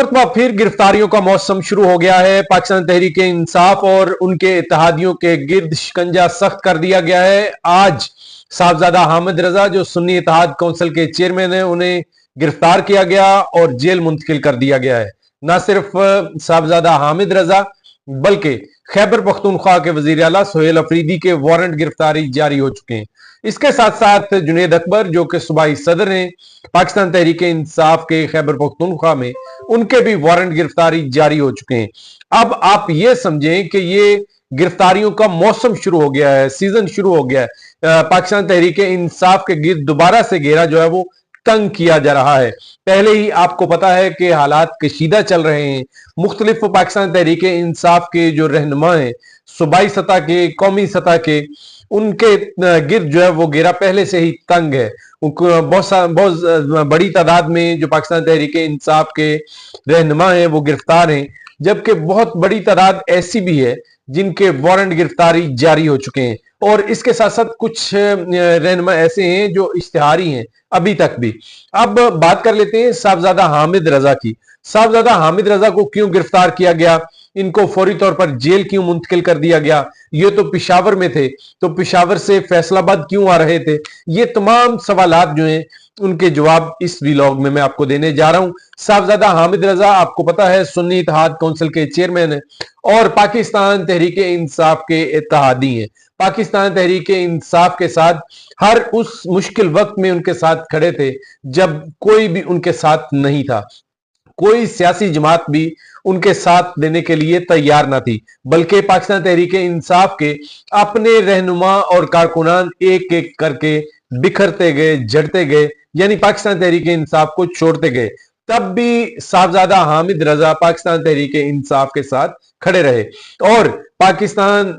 मरतबा फिर गिरफ्तारियों का मौसम शुरू हो गया है। पाकिस्तान तहरीक इंसाफ और उनके इत्तेहादियों के गिर्द शिकंजा सख्त कर दिया गया है। आज साहबजादा हामिद रजा जो सुन्नी इत्तेहाद काउंसिल के चेयरमैन हैं, उन्हें गिरफ्तार किया गया और जेल मुंतकिल कर दिया गया है। न सिर्फ साहबजादा हामिद रजा बल्कि खैबर पख्तूनख्वा के वजीर आला सोहेल अफरीदी के वारंट गिरफ्तारी जारी हो चुके हैं। इसके साथ साथ जुनेद अकबर जो कि सूबाई सदर हैं पाकिस्तान तहरीक इंसाफ के खैबर पख्तूनख्वा में, उनके भी वारंट गिरफ्तारी जारी हो चुके हैं। अब आप ये समझें कि ये गिरफ्तारियों का मौसम शुरू हो गया है, सीजन शुरू हो गया है। पाकिस्तान तहरीक इंसाफ के गिर्द दोबारा से घेरा जो है वो तंग किया जा रहा है। पहले ही आपको पता है कि हालात कशीदा चल रहे हैं। मुख्तलिफ पाकिस्तान तहरीक इंसाफ के जो रहनुमा हैं, सूबाई सतह के, कौमी सतह के, उनके गिर्द जो है वो घेरा पहले से ही तंग है। बहुत बड़ी तादाद में जो पाकिस्तान तहरीक इंसाफ के रहनुमा हैं वो गिरफ्तार हैं, जबकि बहुत बड़ी तादाद ऐसी भी है जिनके वारंट गिरफ्तारी जारी हो चुके हैं। और इसके साथ साथ कुछ रहनुमा ऐसे हैं जो इश्तिहारी हैं अभी तक भी। अब बात कर लेते हैं साहबजादा हामिद रजा की। साहबजादा हामिद रजा को क्यों गिरफ्तार किया गया, इनको फौरी तौर पर जेल क्यों मुंतकिल कर दिया गया, ये तो पिशावर में थे, तो पिशावर से फैसलाबाद क्यों आ रहे थे, ये तमाम सवालात जो हैं उनके जवाब इस व्लॉग में मैं आपको देने जा रहा हूं। साहबजादा हामिद रजा आपको पता है सुन्नी इत्तेहाद काउंसिल के चेयरमैन हैं और पाकिस्तान तहरीक इंसाफ के इत्तेहादी हैं। पाकिस्तान तहरीक इंसाफ के साथ हर उस मुश्किल वक्त में उनके साथ खड़े थे जब कोई भी उनके साथ नहीं था। कोई सियासी जमात भी उनके साथ देने के लिए तैयार ना थी, बल्कि पाकिस्तान तहरीक इंसाफ के अपने रहनुमा और कारकुनान एक एक करके बिखरते गए, जड़ते गए, यानी पाकिस्तान तहरीक इंसाफ को छोड़ते गए। तब भी साहबजादा हामिद रजा पाकिस्तान तहरीक इंसाफ के साथ खड़े रहे और पाकिस्तान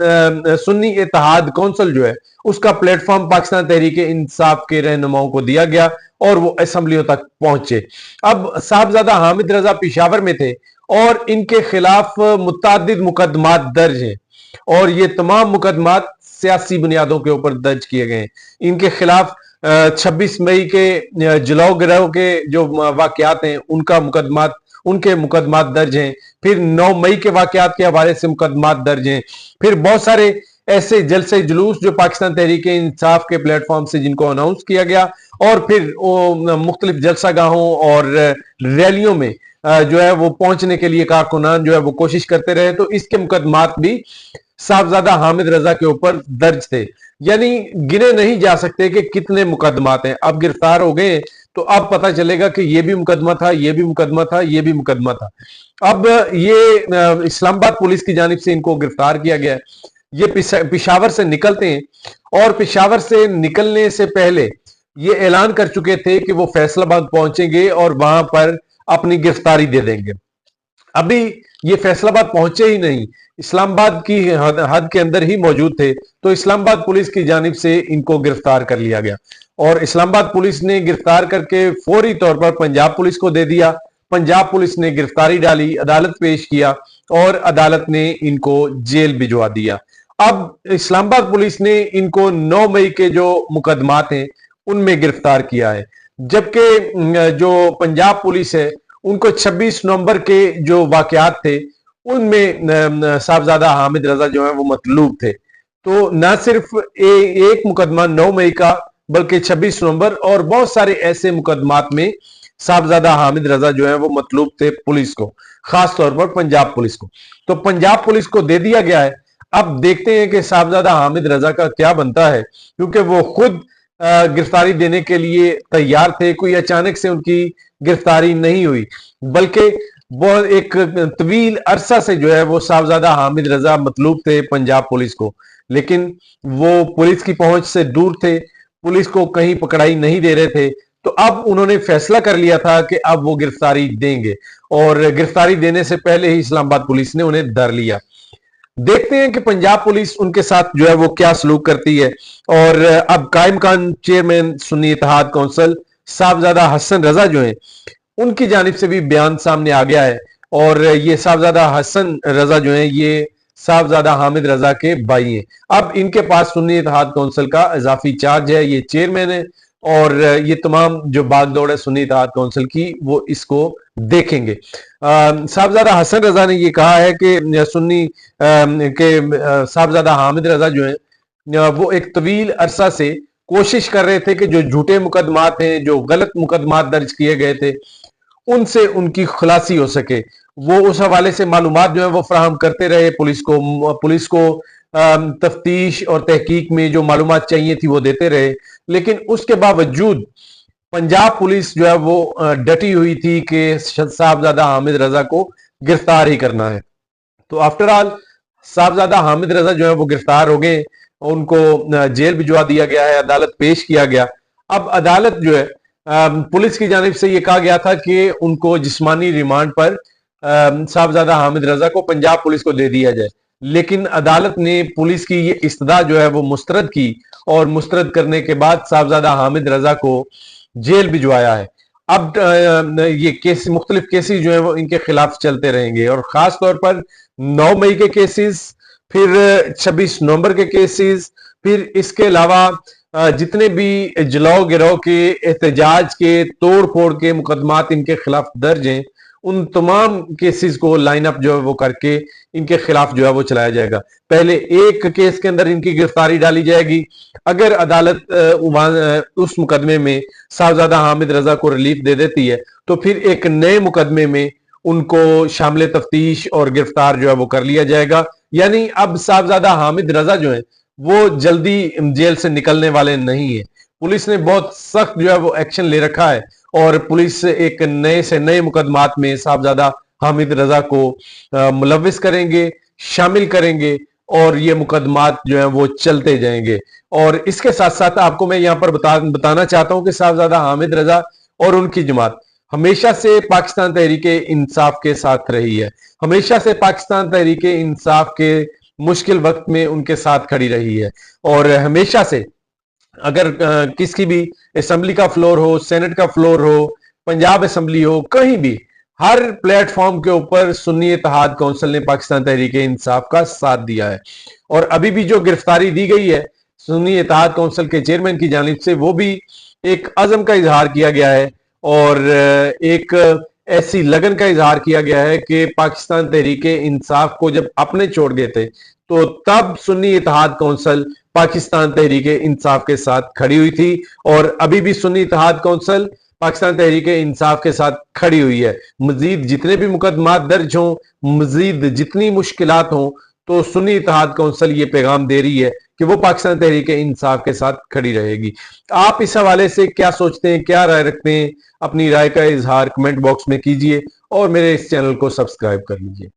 सुन्नी इत्तेहाद काउंसिल जो है उसका प्लेटफॉर्म पाकिस्तान तहरीक इंसाफ के रहनुमाओं को दिया गया और वो असेंबलियों तक पहुंचे। अब साहबजादा हामिद रजा पिशावर में थे और इनके खिलाफ मुतअद्दिद मुकदमात दर्ज हैं और ये तमाम मुकदमात सियासी बुनियादों के ऊपर दर्ज किए गए हैं। इनके खिलाफ 26 मई के जलाओ गिरोह के जो वाकयात हैं उनके मुकदमात दर्ज हैं। फिर 9 मई के वाकयात के हवाले से मुकदमात दर्ज हैं। फिर बहुत सारे ऐसे जलसे जुलूस जो पाकिस्तान तहरीक इंसाफ के प्लेटफॉर्म से जिनको अनाउंस किया गया और फिर मुख्तलिफ जलसागाहों और रैलियों में जो है वो पहुंचने के लिए कारकुनान जो है वो कोशिश करते रहे, तो इसके मुकदमात भी साहबजादा हामिद रजा के ऊपर दर्ज थे। यानी गिने नहीं जा सकते कि कितने मुकदमात हैं। अब गिरफ्तार हो गए तो अब पता चलेगा कि ये भी मुकदमा था, ये भी मुकदमा था, ये भी मुकदमा था। अब ये इस्लामाबाद पुलिस की जानिब से इनको गिरफ्तार किया गया है। ये पिशावर से निकलते हैं और पिशावर से निकलने से पहले ये ऐलान कर चुके थे कि वो फैसलाबाद पहुंचेंगे और वहां पर अपनी गिरफ्तारी दे देंगे। अभी ये फैसलाबाद पहुंचे ही नहीं, इस्लामाबाद की हद के अंदर ही मौजूद थे, तो इस्लामाबाद पुलिस की जानिब से इनको गिरफ्तार कर लिया गया और इस्लामाबाद पुलिस ने गिरफ्तार करके फौरी तौर पर पंजाब पुलिस को दे दिया। पंजाब पुलिस ने गिरफ्तारी डाली, अदालत पेश किया और अदालत ने इनको जेल भिजवा दिया। अब इस्लामाबाद पुलिस ने इनको 9 मई के जो मुकदमात हैं उनमें गिरफ्तार किया है, जबकि जो पंजाब पुलिस है उनको 26 नवंबर के जो वाकयात थे उनमें साहबजादा हामिद रजा जो है वो मतलूब थे। तो न सिर्फ एक मुकदमा 9 मई का बल्कि 26 नवंबर और बहुत सारे ऐसे मुकदमात में साहबजादा हामिद रजा जो है वो मतलूब थे पुलिस को, खास तौर पर पंजाब पुलिस को। तो पंजाब पुलिस को दे दिया गया है। अब देखते हैं कि साहबजादा हामिद रजा का क्या बनता है, क्योंकि वो खुद गिरफ्तारी देने के लिए तैयार थे। कोई अचानक से उनकी गिरफ्तारी नहीं हुई, बल्कि बहुत एक तवील अरसा से जो है वो साहबजादा हामिद रजा मतलूब थे पंजाब पुलिस को, लेकिन वो पुलिस की पहुंच से दूर थे, पुलिस को कहीं पकड़ाई नहीं दे रहे थे। तो अब उन्होंने फैसला कर लिया था कि अब वो गिरफ्तारी देंगे और गिरफ्तारी देने से पहले ही इस्लामाबाद पुलिस ने उन्हें धर लिया। देखते हैं कि पंजाब पुलिस उनके साथ जो है वो क्या सलूक करती है। और अब कायम खान चेयरमैन सुन्नी इत्तेहाद काउंसिल साहबजादा हसन रजा जो हैं उनकी जानिब से भी बयान सामने आ गया है और ये साहबजादा हसन रजा जो हैं ये साहबजादा हामिद रजा के भाई हैं। अब इनके पास सुन्नी इत्तेहाद काउंसिल का इजाफी चार्ज है, ये चेयरमैन है, اور یہ تمام جو باغ دوڑ ہے سنی اتحاد کونسل کی وہ اس کو دیکھیں گے۔ صاحبزادہ حسن رضا نے یہ کہا ہے کہ سنی کہ صاحبزادہ حامد رضا جو ہیں وہ ایک طویل عرصہ سے کوشش کر رہے تھے کہ جو جھوٹے مقدمات ہیں، جو غلط مقدمات درج کیے گئے تھے، ان سے ان کی خلاصی ہو سکے۔ وہ اس حوالے سے معلومات جو ہیں وہ فراہم کرتے رہے پولیس کو تفتیش اور تحقیق میں جو معلومات چاہیے تھی وہ دیتے رہے، لیکن اس کے باوجود پنجاب پولیس جو ہے وہ ڈٹی ہوئی تھی کہ صاحبزادہ حامد رضا کو گرفتار ہی کرنا ہے۔ تو آفٹر آل صاحبزادہ حامد رضا جو ہے وہ گرفتار ہو گئے، ان کو جیل بھجوا دیا گیا ہے، عدالت پیش کیا گیا۔ اب عدالت جو ہے پولیس کی جانب سے یہ کہا گیا تھا کہ ان کو جسمانی ریمانڈ پر صاحبزادہ حامد رضا کو پنجاب پولیس کو دے دیا جائے، لیکن عدالت نے پولیس کی یہ استدعا جو ہے وہ مسترد کی، اور مسترد کرنے کے بعد صاحبزادہ حامد رضا کو جیل بھجوایا ہے۔ اب یہ مختلف کیسز جو ہیں وہ ان کے خلاف چلتے رہیں گے، اور خاص طور پر 9 مئی کے کیسز، پھر 26 نومبر کے کیسز، پھر اس کے علاوہ جتنے بھی جلاؤ گراؤ کے، احتجاج کے، توڑ پھوڑ کے مقدمات ان کے خلاف درج ہیں، ان تمام کیسز کو لائن اپ جو ہے وہ کر کے ان کے خلاف جو ہے وہ چلایا جائے گا۔ پہلے ایک کیس کے اندر ان کی گرفتاری ڈالی جائے گی، اگر عدالت اس مقدمے میں صاحبزادہ حامد رضا کو ریلیف دے دیتی ہے تو پھر ایک نئے مقدمے میں ان کو شامل تفتیش اور گرفتار جو ہے وہ کر لیا جائے گا۔ یعنی اب صاحبزادہ حامد رضا جو ہیں وہ جلدی جیل سے نکلنے والے نہیں ہیں۔ پولیس نے بہت سخت جو ہے وہ ایکشن لے رکھا ہے، اور پولیس ایک نئے سے نئے مقدمات میں صاحبزادہ حامد رضا کو ملوث کریں گے، شامل کریں گے، اور یہ مقدمات جو ہیں وہ چلتے جائیں گے۔ اور اس کے ساتھ ساتھ آپ کو میں یہاں پر بتانا چاہتا ہوں کہ صاحبزادہ حامد رضا اور ان کی جماعت ہمیشہ سے پاکستان تحریک انصاف کے ساتھ رہی ہے، ہمیشہ سے پاکستان تحریک انصاف کے مشکل وقت میں ان کے ساتھ کھڑی رہی ہے، اور ہمیشہ سے اگر کس کی بھی اسمبلی کا فلور ہو، سینٹ کا فلور ہو، پنجاب اسمبلی ہو، کہیں بھی ہر پلیٹ فارم کے اوپر سنی اتحاد کونسل نے پاکستان تحریک انصاف کا ساتھ دیا ہے۔ اور ابھی بھی جو گرفتاری دی گئی ہے سنی اتحاد کونسل کے چیئرمین کی جانب سے، وہ بھی ایک عزم کا اظہار کیا گیا ہے، اور ایک ایسی لگن کا اظہار کیا گیا ہے کہ پاکستان تحریک انصاف کو جب اپنے چھوڑ گئے تھے تو تب سنی اتحاد کونسل پاکستان تحریک انصاف کے ساتھ کھڑی ہوئی تھی، اور ابھی بھی سنی اتحاد کونسل پاکستان تحریک انصاف کے ساتھ کھڑی ہوئی ہے۔ مزید جتنے بھی مقدمات درج ہوں، مزید جتنی مشکلات ہوں، تو سنی اتحاد کونسل یہ پیغام دے رہی ہے کہ وہ پاکستان تحریک انصاف کے ساتھ کھڑی رہے گی۔ آپ اس حوالے سے کیا سوچتے ہیں، کیا رائے رکھتے ہیں؟ اپنی رائے کا اظہار کمنٹ باکس میں کیجئے، اور میرے اس چینل کو سبسکرائب کر لیجئے۔